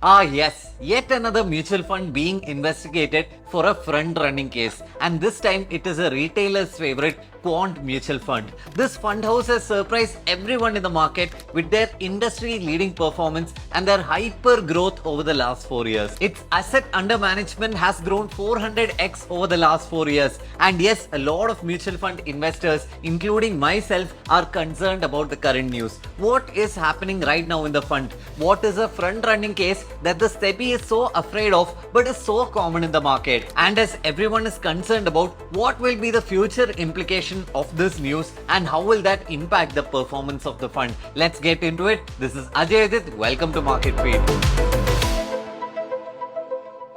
Ah, yes, yet another mutual fund being investigated for a front running case, and this time it is a retailer's favorite, Quant Mutual Fund. This fund house has surprised everyone in the market with their industry leading performance and their hyper growth over the last 4 years. Its asset under management has grown 400x over the last 4 years, and yes, a lot of mutual fund investors, including myself, are concerned about the current news. What is happening right now in the fund? What is a front running case that the SEBI is so afraid of but is so common in the market? And as everyone is concerned about what will be the future implication of this news and how will that impact the performance of the fund, let's get into it. This is Ajay Ajith. Welcome to Market Feed.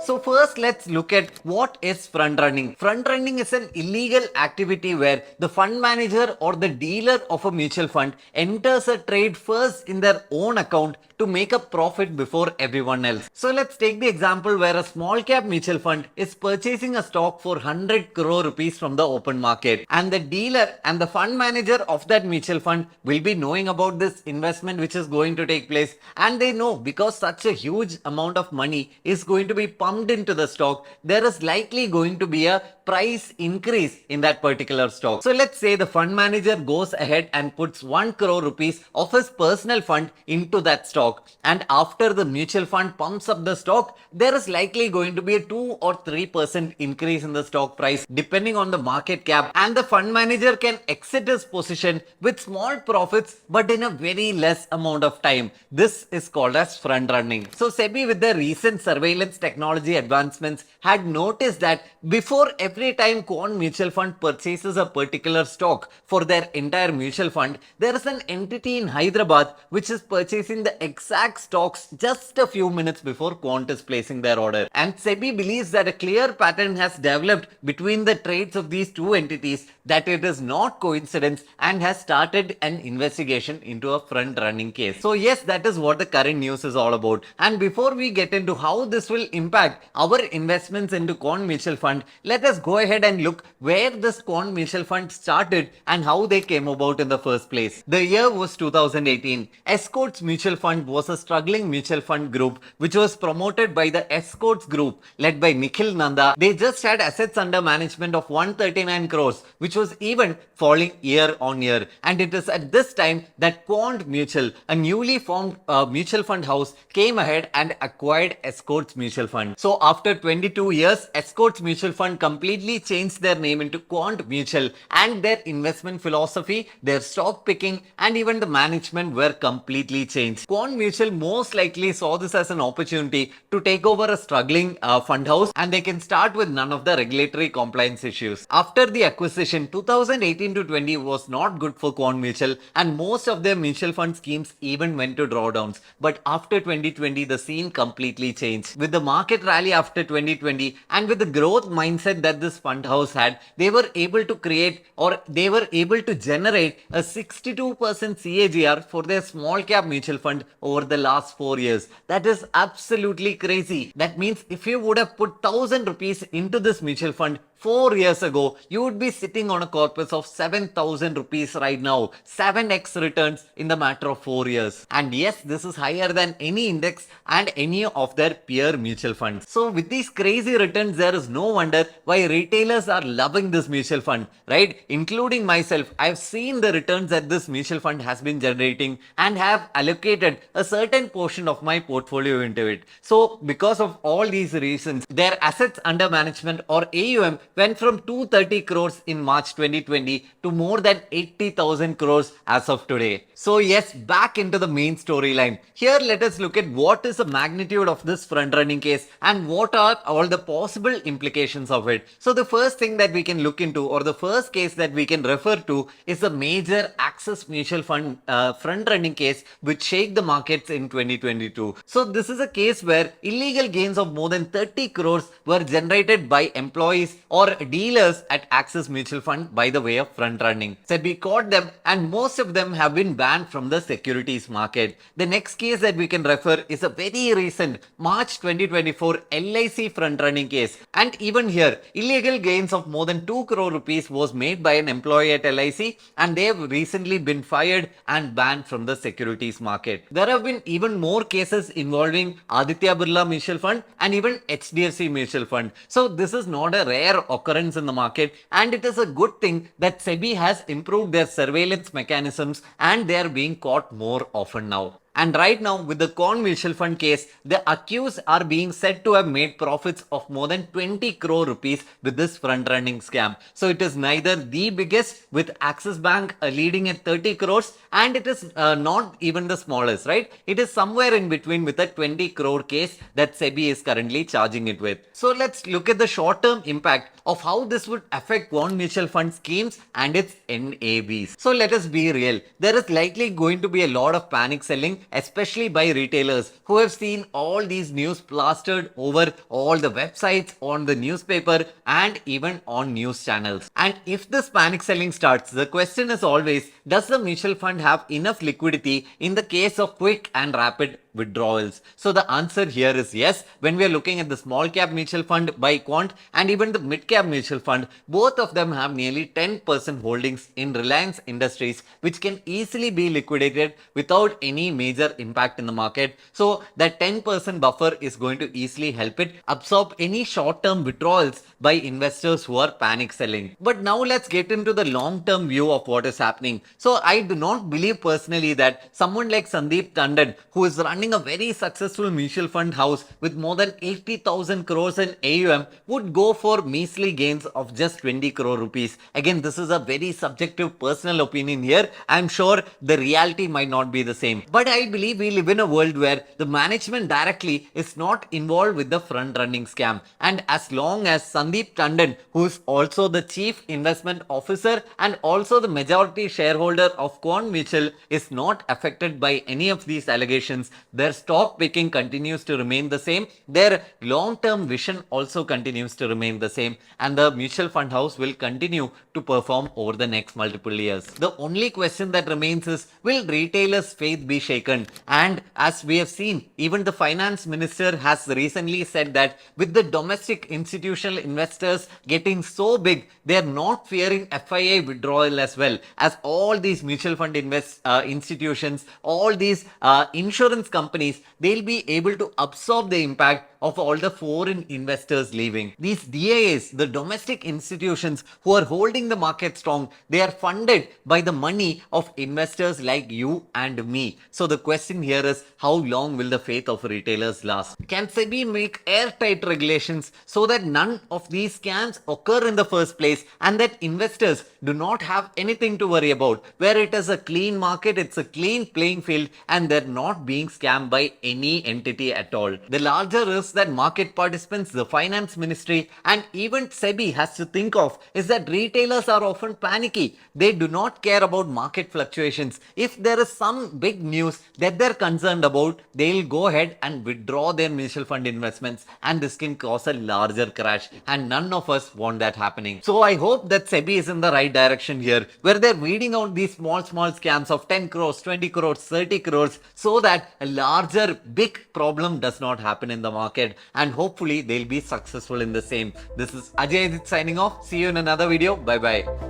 So first let's look at what is front running. Front running is an illegal activity where the fund manager or the dealer of a mutual fund enters a trade first in their own account to make a profit before everyone else. So let's take the example where a small cap mutual fund is purchasing a stock for 100 crore rupees from the open market, and the dealer and the fund manager of that mutual fund will be knowing about this investment which is going to take place, and they know because such a huge amount of money is going to be pumped into the stock, there is likely going to be a price increase in that particular stock. So let's say the fund manager goes ahead and puts 1 crore rupees of his personal fund into that stock, and after the mutual fund pumps up the stock, there is likely going to be a 2 or 3% increase in the stock price depending on the market cap, and the fund manager can exit his position with small profits but in a very less amount of time. This is called as front running. So SEBI, with their recent surveillance technology advancements, had noticed that before every time Quant Mutual Fund purchases a particular stock for their entire mutual fund, there is an entity in Hyderabad which is purchasing the exact stocks just a few minutes before Quant is placing their order. And SEBI believes that a clear pattern has developed between the trades of these two entities, that it is not coincidence, and has started an investigation into a front running case. So yes, that is what the current news is all about. And before we get into how this will impact our investments into Quant Mutual Fund, let us go ahead and look where this Quant Mutual Fund started and how they came about in the first place. The year was 2018. Escorts Mutual Fund was a struggling mutual fund group which was promoted by the Escorts Group led by Nikhil Nanda. They just had assets under management of 139 crores, which was even falling year on year. And it is at this time that Quant Mutual, a newly formed mutual fund house, came ahead and acquired Escorts Mutual Fund. So after 22 years, Escorts Mutual Fund completely changed their name into Quant Mutual, and their investment philosophy, their stock picking, and even the management were completely changed. Quant Mutual most likely saw this as an opportunity to take over a struggling fund house, and they can start with none of the regulatory compliance issues. After the acquisition, 2018 to 20 was not good for Quant Mutual, and most of their mutual fund schemes even went to drawdowns. But after 2020, the scene completely changed. With the market rally after 2020 and with the growth mindset that this fund house had, they were able to create, or they were able to generate, a 62% CAGR for their small cap mutual fund over the last 4 years. That is absolutely crazy. That means if you would have put 1000 rupees into this mutual fund 4 years ago, you would be sitting on a corpus of 7,000 rupees right now. 7x returns in the matter of 4 years. And yes, this is higher than any index and any of their peer mutual funds. So with these crazy returns, there is no wonder why retailers are loving this mutual fund, right? Including myself, I've seen the returns that this mutual fund has been generating and have allocated a certain portion of my portfolio into it. So because of all these reasons, their assets under management, or AUM, went from 230 crores in March 2020 to more than 80,000 crores as of today. So yes, back into the main storyline. Here let us look at what is the magnitude of this front running case and what are all the possible implications of it. So the first thing that we can look into, or the first case that we can refer to, is the major Axis Mutual Fund front running case which shake the markets in 2022. So this is a case where illegal gains of more than 30 crores were generated by employees or dealers at Axis Mutual Fund by the way of front running. SEBI caught them and most of them have been banned from the securities market. The next case that we can refer is a very recent March 2024 LIC front running case, and even here illegal gains of more than 2 crore rupees was made by an employee at LIC and they have recently been fired and banned from the securities market. There have been even more cases involving Aditya Birla Mutual Fund and even HDFC Mutual Fund. So this is not a rare occurrence in the market, and it is a good thing that SEBI has improved their surveillance mechanisms and they are being caught more often now. And right now, with the Quant Mutual Fund case, the accused are being said to have made profits of more than 20 crore rupees with this front-running scam. So it is neither the biggest, with Axis Bank leading at 30 crores, and it is not even the smallest, right? It is somewhere in between with a 20 crore case that SEBI is currently charging it with. So let's look at the short-term impact of how this would affect Quant Mutual Fund schemes and its NAVs. So let us be real. There is likely going to be a lot of panic selling, especially by retailers who have seen all these news plastered over all the websites, on the newspaper, and even on news channels. And if this panic selling starts, the question is always, does the mutual fund have enough liquidity in the case of quick and rapid withdrawals? So the answer here is yes. When we are looking at the small cap mutual fund by Quant and even the mid cap mutual fund, both of them have nearly 10% holdings in Reliance Industries, which can easily be liquidated without any major impact in the market. So that 10% buffer is going to easily help it absorb any short-term withdrawals by investors who are panic selling. But now let's get into the long-term view of what is happening. So I do not believe personally that someone like Sandeep Tandon, who is running a very successful mutual fund house with more than 80,000 crores in AUM, would go for measly gains of just 20 crore rupees. Again, this is a very subjective personal opinion here. I'm sure the reality might not be the same. But I believe we live in a world where the management directly is not involved with the front running scam. And as long as Sandeep Tandon, who is also the chief investment officer and also the majority shareholder of Quant Mutual, is not affected by any of these allegations, their stock picking continues to remain the same, their long-term vision also continues to remain the same, and the mutual fund house will continue to perform over the next multiple years. The only question that remains is, will retailers' faith be shaken? And as we have seen, even the finance minister has recently said that with the domestic institutional investors getting so big, they are not fearing FII withdrawal as well, as all these mutual fund institutions, all these insurance companies, they'll be able to absorb the impact of all the foreign investors leaving. These DIAs, the domestic institutions who are holding the market strong, they are funded by the money of investors like you and me. So the question here is, how long will the faith of retailers last? Can SEBI make airtight regulations so that none of these scams occur in the first place and that investors do not have anything to worry about, where it is a clean market, it's a clean playing field, and they're not being scammed by any entity at all? The larger risk that market participants, the finance ministry, and even SEBI has to think of is that retailers are often panicky. They do not care about market fluctuations. If there is some big news that they're concerned about, they'll go ahead and withdraw their mutual fund investments, and this can cause a larger crash, and none of us want that happening. So I hope that SEBI is in the right direction here, where they're weeding out these small scams of 10 crores, 20 crores, 30 crores, so that a larger big problem does not happen in the market, and hopefully they'll be successful in the same. This is Ajay Ajith signing off. See you in another video. Bye bye.